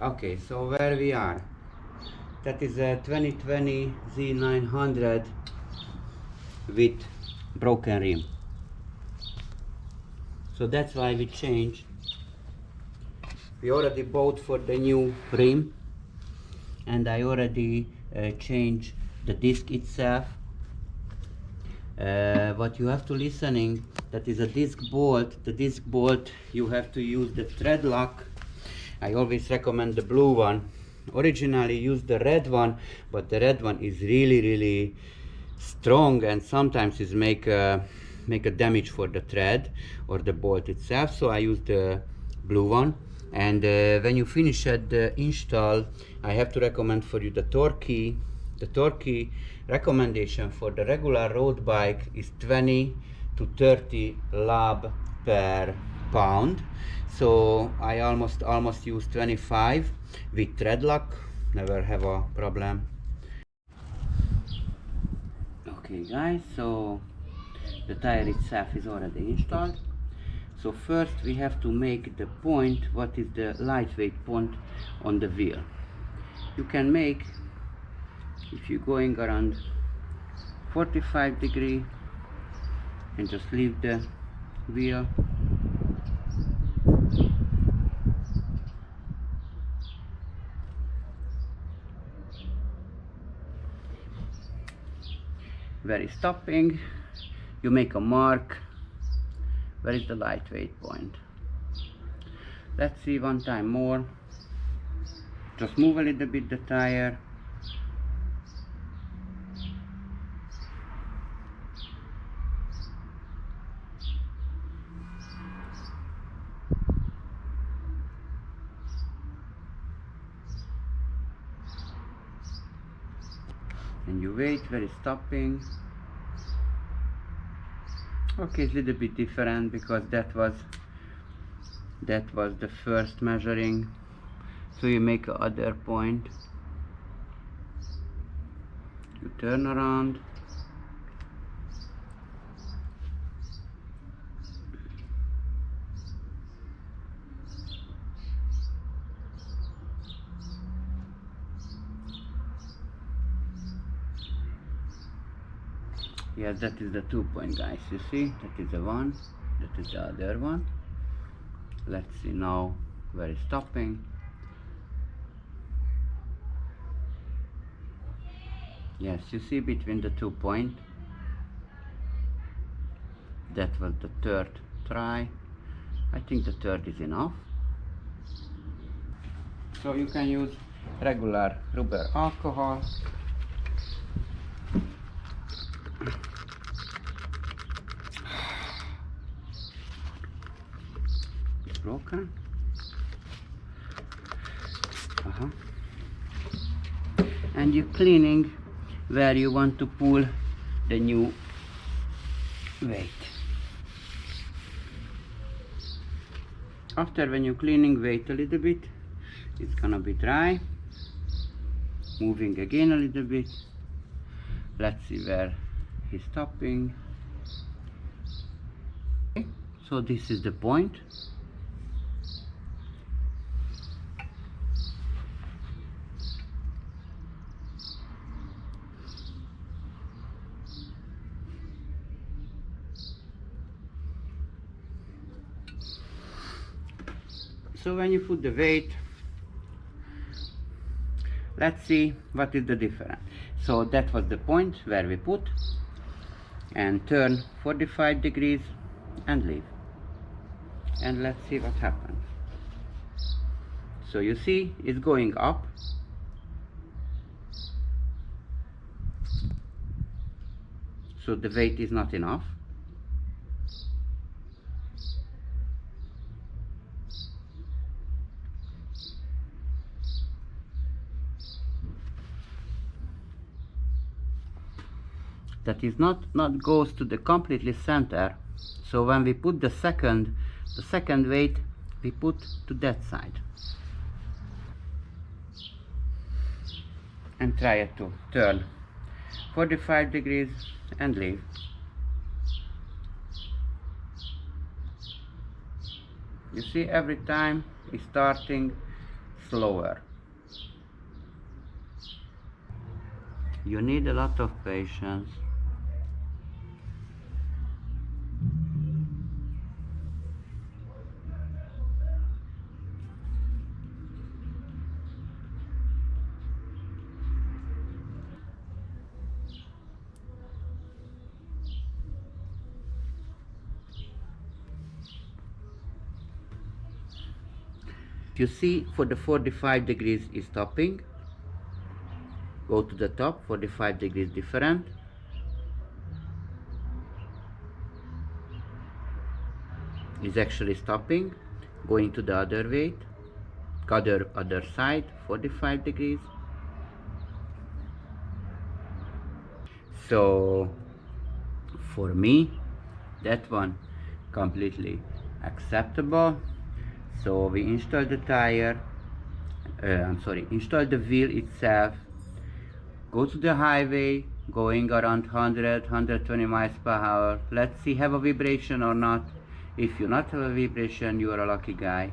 Okay, so where we are, that is a 2020 Z900 with broken rim. So that's why we changed. We already bought for the new rim, and I already changed the disc itself. What you have to listening, that is a disc bolt. The disc bolt, you have to use the thread lock. I always recommend the blue one. Originally used the red one, but the red one is really strong, and sometimes it make a damage for the thread or the bolt itself. So I use the blue one. And when you finish the install, I have to recommend for you the torque key. The torque key recommendation for the regular road bike is 20 to 30 lb per pound. So I almost use 25 with thread lock, never have a problem. Okay guys, so the tire itself is already installed. So first we have to make the point, what is the lightweight point on the wheel. You can make, if you're going around 45 degree, and just leave the wheel. Where is stopping, you make a mark. Where is the lightweight point? Let's see one time more. Just move a little bit the tire. And you wait where it's stopping. Okay, it's a little bit different because that was the first measuring. So you make a other point, you turn around, yes, that is the 2 point, guys. You see, that is the one, that is the other one. Let's see now where it's stopping. Yes, you see between the 2 points. That was the third try. I think the third is enough. So you can use regular rubber alcohol. It's broken. And you're cleaning where you want to pull the new weight. After, when you're cleaning, wait a little bit, it's gonna be dry. Moving again a little bit. Let's see where he's stopping. Okay. So this is the point. So when you put the weight, let's see what is the difference. So that was the point where we put, and turn 45 degrees and leave. And let's see what happens. So you see it's going up. So the weight is not enough. That is not goes to the completely center. So when we put the second weight, we put to that side. And try it to turn 45 degrees and leave. You see, every time it's starting slower. You need a lot of patience. You see, for the 45 degrees is stopping. Go to the top, 45 degrees different. Is actually stopping. Going to the other way, other side, 45 degrees. So for me, that one completely acceptable. So we install the tire, install the wheel itself, go to the highway, going around 100, 120 miles per hour. Let's see, have a vibration or not. If you not have a vibration, you are a lucky guy.